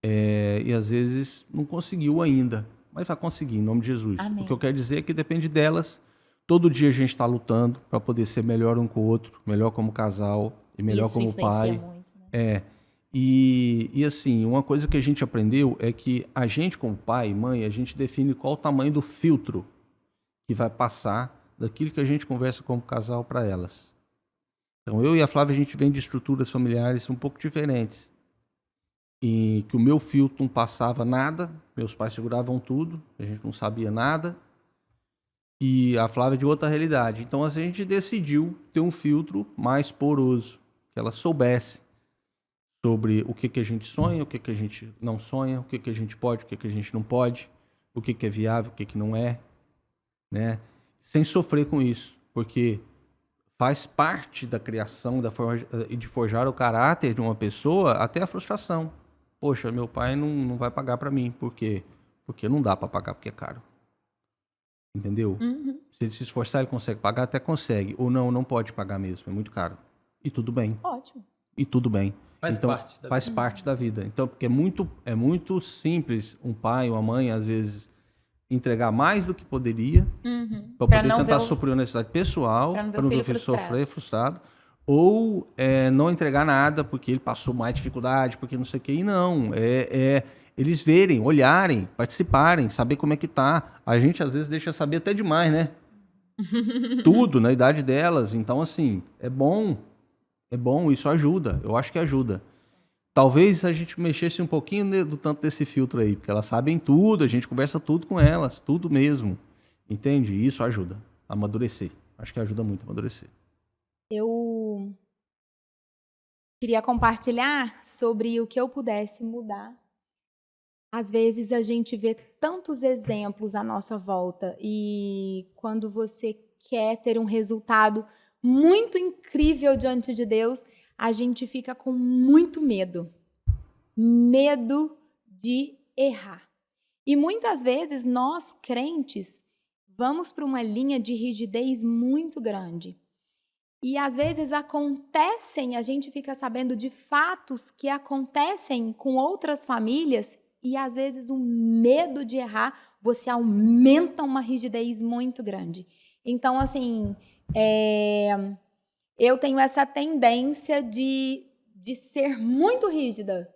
e às vezes não conseguiu ainda, mas vai conseguir, em nome de Jesus. Amém. O que eu quero dizer é que depende delas. Todo dia a gente está lutando para poder ser melhor um com o outro, melhor como casal e melhor Isso como influencia pai. muito, né? E assim, uma coisa que a gente aprendeu é que a gente, como pai e mãe, a gente define qual o tamanho do filtro que vai passar daquilo que a gente conversa como casal para elas. Então, eu e a Flávia, a gente vem de estruturas familiares um pouco diferentes. E que o meu filtro não passava nada, meus pais seguravam tudo, a gente não sabia nada. E a Flávia de outra realidade. Então, a gente decidiu ter um filtro mais poroso, que ela soubesse sobre o que a gente sonha, o que a gente não sonha, o que a gente pode, o que a gente não pode, o que é viável, o que não é, né? Sem sofrer com isso, porque faz parte da criação e de forjar o caráter de uma pessoa até a frustração. Poxa, meu pai não vai pagar para mim, por quê? Porque não dá para pagar, porque é caro. Entendeu? Se ele se esforçar, ele consegue pagar, até consegue. Ou não pode pagar mesmo, é muito caro. E tudo bem. Ótimo. E tudo bem. Faz então, parte da faz vida. parte da vida. Então, porque é muito simples um pai ou uma mãe, às vezes, entregar mais do que poderia para Pra poder não tentar ver o- suprir uma necessidade pessoal, pra não ver para o não ver o filho filho sofrer, frustrado. Ou não entregar nada porque ele passou mais dificuldade, porque não sei o quê. E não, eles verem, olharem, participarem, saber como é que tá. A gente, às vezes, deixa saber até demais, né? Tudo na idade delas. Então, assim, é bom, isso ajuda. Eu acho que ajuda. Talvez a gente mexesse um pouquinho do tanto desse filtro aí, porque elas sabem tudo, a gente conversa tudo com elas, tudo mesmo. Entende? E isso ajuda a amadurecer. Acho que ajuda muito a amadurecer. Eu queria compartilhar sobre o que eu pudesse mudar. Às vezes a gente vê tantos exemplos à nossa volta e quando você quer ter um resultado muito incrível diante de Deus, a gente fica com muito medo. Medo de errar. E muitas vezes nós, crentes, vamos para uma linha de rigidez muito grande. E às vezes acontecem, a gente fica sabendo de fatos que acontecem com outras famílias e às vezes o medo de errar, você aumenta uma rigidez muito grande. Então, assim, eu tenho essa tendência de ser muito rígida.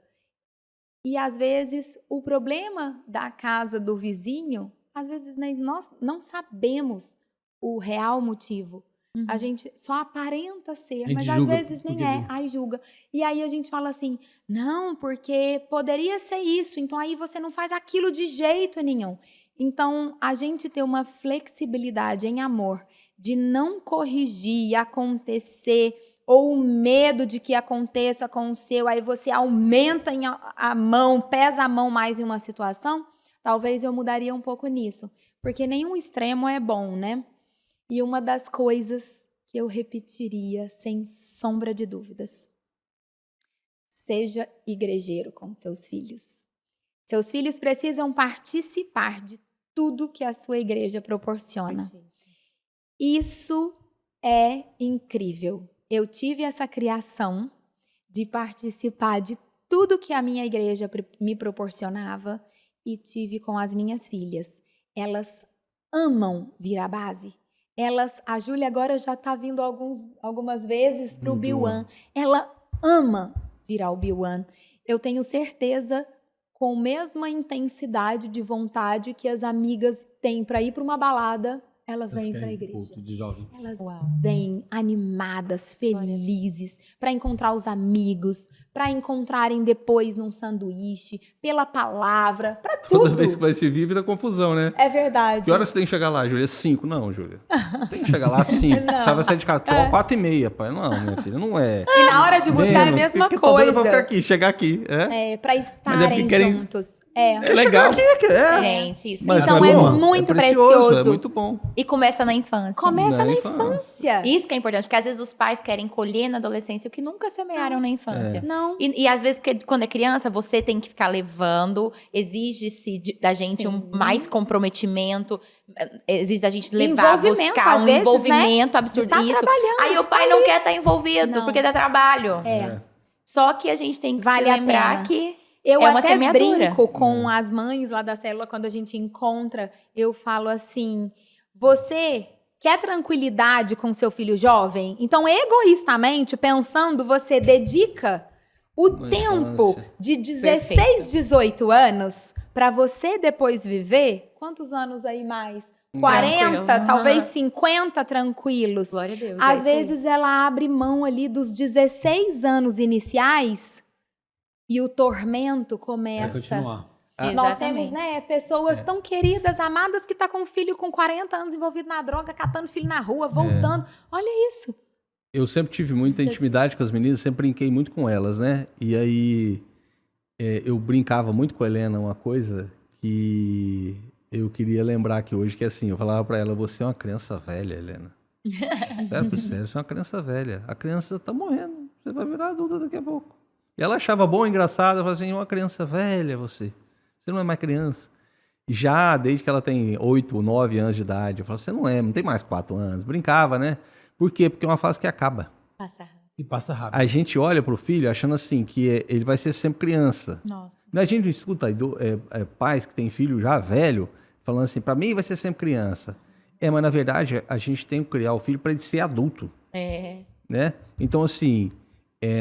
E às vezes o problema da casa do vizinho, às vezes nós não sabemos o real motivo. A gente só aparenta ser, A gente mas às julga vezes nem porque é. viu. Aí julga. E aí a gente fala assim, não, porque poderia ser isso, então aí você não faz aquilo de jeito nenhum. Então, a gente ter uma flexibilidade em amor de não corrigir e acontecer, ou o medo de que aconteça com o seu, aí você aumenta a mão, pesa a mão mais em uma situação, talvez eu mudaria um pouco nisso. Porque nenhum extremo é bom, né? E uma das coisas que eu repetiria, sem sombra de dúvidas, seja igrejeiro com seus filhos. Seus filhos precisam participar de tudo que a sua igreja proporciona. Isso é incrível. Eu tive essa criação de participar de tudo que a minha igreja me proporcionava e tive com as minhas filhas. Elas amam vir à base. A Júlia agora já está vindo algumas vezes para o B1. Ela ama vir ao B1. Eu tenho certeza, com a mesma intensidade de vontade que as amigas têm para ir para uma balada, ela vem Elas para a querem igreja. culto de jovem. Elas Uau. vêm animadas, felizes, para encontrar os amigos, para encontrarem depois num sanduíche, pela palavra, para Toda tudo. vez que vai servir, vira confusão, né? É verdade. Que horas você tem que chegar lá, Júlia? 5? Não, Júlia. Tem que chegar lá às 5. Não. Você vai sair de casa 4h30, pai. Não, minha filha, não é. E na hora de buscar é a Menos, mesma que tô doida pra ficar coisa. aqui, chegar aqui. É, Para estarem querem- juntos. É. É legal. Gente, isso. Mas Então não é bom? muito precioso, precioso. É muito bom. E começa na infância. Começa Na na infância. infância. Isso que é importante, porque às vezes os pais querem colher na adolescência o que nunca semearam na infância. Não. E às vezes, porque quando é criança, você tem que ficar levando, exige-se da gente mais comprometimento, exige da gente levar, Envolvimento, buscar às um vezes, envolvimento De absurdo. tá Isso. trabalhando, Aí de o pai tá não quer estar envolvido, Não. porque dá trabalho. É. Só que a gente tem que Vale se a lembrar pena. que Eu é uma até semeadura. brinco com as mães lá da célula, quando a gente encontra, eu falo assim, você quer tranquilidade com seu filho jovem? Então, egoístamente, pensando, você dedica o Na tempo infância. de 16, 18 anos para você depois viver, quantos anos aí mais? 40, Tranquilo. talvez 50 tranquilos. Glória a Deus. Às é isso aí. vezes ela abre mão ali dos 16 anos iniciais e o tormento Vai começa. continuar. Nós temos, Exatamente. né, pessoas tão queridas, amadas, que tá com um filho com 40 anos envolvido na droga, catando filho na rua, voltando. Olha isso. Eu sempre tive muita intimidade com as meninas, sempre brinquei muito com elas, né? E aí eu brincava muito com a Helena, uma coisa que eu queria lembrar aqui hoje, que é assim, eu falava pra ela, você é uma criança velha, Helena. Sério, por sério, você é uma criança velha. A criança tá morrendo, você vai virar adulta daqui a pouco. E ela achava bom, engraçado, ela falava assim, uma criança velha você não é mais criança. Já desde que ela tem 8, 9 anos de idade, eu falo, você não tem mais 4 anos. Brincava, né? Por quê? Porque é uma fase que acaba. Passa rápido. E passa rápido. A gente olha pro filho achando assim, que ele vai ser sempre criança. Nossa. A gente escuta pais que têm filho já velho, falando assim, pra mim vai ser sempre criança. Mas na verdade, a gente tem que criar o filho para ele ser adulto, É. né? Então, assim,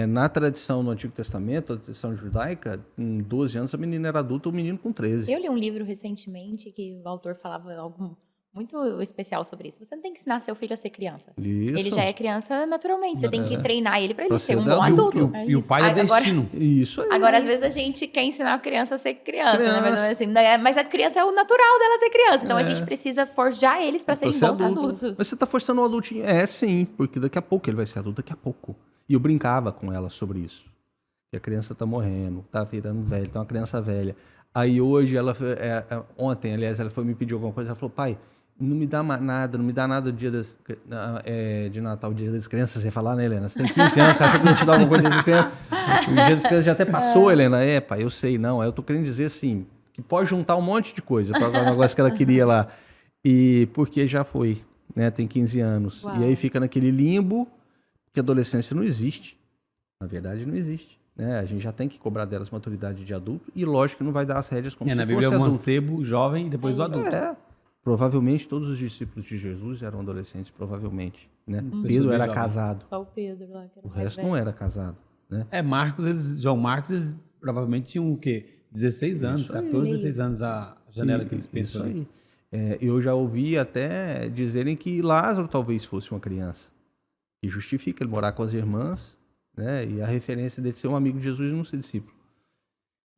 na tradição no Antigo Testamento, a tradição judaica, com 12 anos a menina era adulta, o menino com 13. Eu li um livro recentemente que o autor falava algo muito especial sobre isso. Você não tem que ensinar seu filho a ser criança. Isso. Ele já é criança naturalmente. Você tem que treinar ele para ele Pra ser ser um bom adulto. adulto. E o pai é Agora- destino. Isso aí. Agora, às vezes, a gente quer ensinar a criança a ser criança, né? Criança. Mas, não é assim, né? Mas a criança é o natural dela ser criança. Então, a gente precisa forjar eles para Pra serem ser bons adulto. adultos. Mas você tá forçando o adultinho. Sim, porque daqui a pouco ele vai ser adulto, daqui a pouco. E eu brincava com ela sobre isso. Que a criança tá morrendo, tá virando velha, tá uma criança velha. Aí hoje, ontem, aliás, ela foi me pedir alguma coisa, ela falou, pai, não me dá nada no dia de Natal, o dia das crianças, você falar, né, Helena? Você tem 15 anos, você acha que eu ia te dar alguma coisa das crianças? O dia das crianças já até passou, Helena. Pai, eu sei, não. Eu tô querendo dizer assim, que pode juntar um monte de coisa para o negócio que ela queria lá. E porque já foi, né? Tem 15 anos. Uau. E aí fica naquele limbo, que a adolescência não existe. Na verdade, não existe. Né? A gente já tem que cobrar delas maturidade de adulto e lógico que não vai dar as rédeas como se Na fosse Bíblia é o adulto. mancebo, jovem e depois o adulto. Provavelmente todos os discípulos de Jesus eram adolescentes, provavelmente. Né? Pessoas Pedro bem era jovens. casado, Só o Pedro lá, que era o mais resto velho. não era casado. Né? João Marcos, eles provavelmente tinham o quê? 16 anos, Isso aí. 14, 16 anos a janela que eles Isso pensam ali. aí. Eu já ouvi até dizerem que Lázaro talvez fosse uma criança. E justifica ele morar com as irmãs, né? E a referência dele ser um amigo de Jesus e não ser discípulo.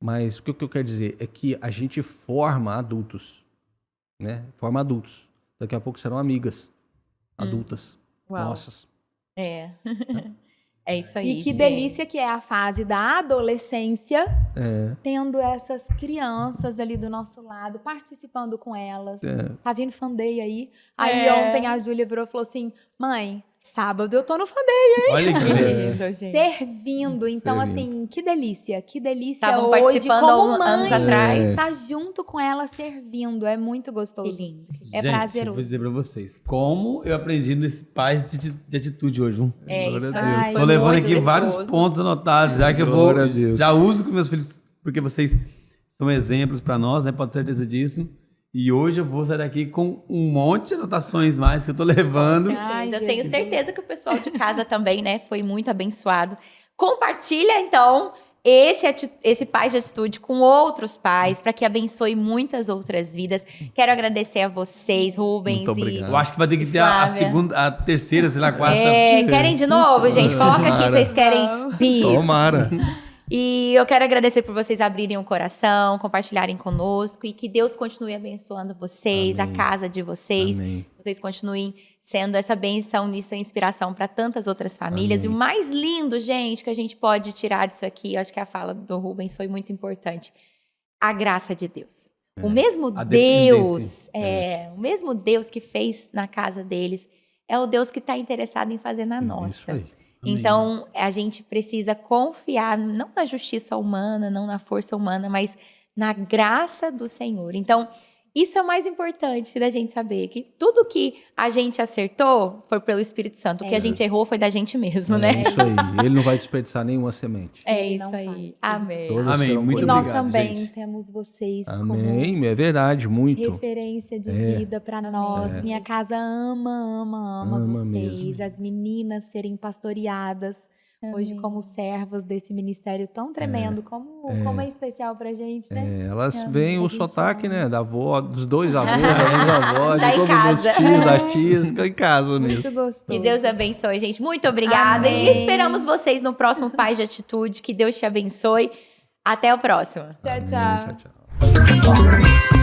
Mas o que eu quero dizer é que a gente forma adultos, né? Forma adultos. Daqui a pouco serão amigas adultas, Uau. nossas. É. É isso aí, E que gente. delícia que é a fase da adolescência, É, tendo essas crianças ali do nosso lado, participando com elas. Tá vindo Fanday aí. Aí É. ontem a Júlia virou e falou assim, mãe, sábado eu tô no Fanday, Olha que Que beleza. lindo, gente. servindo. Então, Servindo. assim, que delícia Estavam hoje, participando há como anos mãe, atrás. tá junto com ela servindo. É muito Que gostoso. lindo. É Gente, prazeroso. eu vou dizer pra vocês, como eu aprendi nesse paz de atitude hoje. É Glória isso a aí. Deus. Foi Tô levando muito aqui vários precioso. pontos anotados, já que eu Glória a Deus. já uso com meus filhos, porque vocês são exemplos pra nós, né? Pode ter certeza disso. E hoje eu vou sair daqui com um monte de anotações mais que eu tô levando. Ai, Eu tenho Jesus. certeza que o pessoal de casa também, né, foi muito abençoado. Compartilha, então, esse Pais de Atitude com outros pais, para que abençoe muitas outras vidas. Quero agradecer a vocês, Rubens. Muito obrigado. Eu acho que vai ter que ter a Flávia. segunda, a terceira, sei lá, a quarta. Querem de novo, gente? Coloca aqui, Tomara. vocês querem bis. Tomara. E eu quero agradecer por vocês abrirem o coração, compartilharem conosco e que Deus continue abençoando vocês, Amém. a casa de vocês. Amém. Vocês continuem sendo essa bênção, essa inspiração para tantas outras famílias. Amém. E o mais lindo, gente, que a gente pode tirar disso aqui, eu acho que a fala do Rubens foi muito importante. A graça de Deus. O mesmo A Deus, dependência. o mesmo Deus que fez na casa deles, é o Deus que está interessado em fazer na Isso nossa. aí. Amém. Então, a gente precisa confiar, não na justiça humana, não na força humana, mas na graça do Senhor. Então, isso é o mais importante da gente saber, que tudo que a gente acertou foi pelo Espírito Santo. O que a gente errou foi da gente mesmo, né? É isso aí. Ele não vai desperdiçar nenhuma semente. É Ele isso não aí. faz. Amém. Todas Amém. serão Muito E colhidas. nós obrigado, também gente. temos vocês Amém. É verdade, como muito. referência de É. vida para nós. Minha casa ama Ama vocês. mesmo. As meninas serem pastoreadas hoje Amém. como servas desse ministério tão tremendo. Como é especial pra gente, né? É, elas Amém. veem A o gente sotaque, ama. né? Da avó, dos dois avós, da avó, Tá de em todos os casa. tios, das tias, fica em casa mesmo. Muito gostoso. Que Deus abençoe, gente. Muito obrigada. Amém. E esperamos vocês no próximo Pais de Atitude. Que Deus te abençoe. Até o próximo. Tchau, Amém. tchau. Tchau, tchau.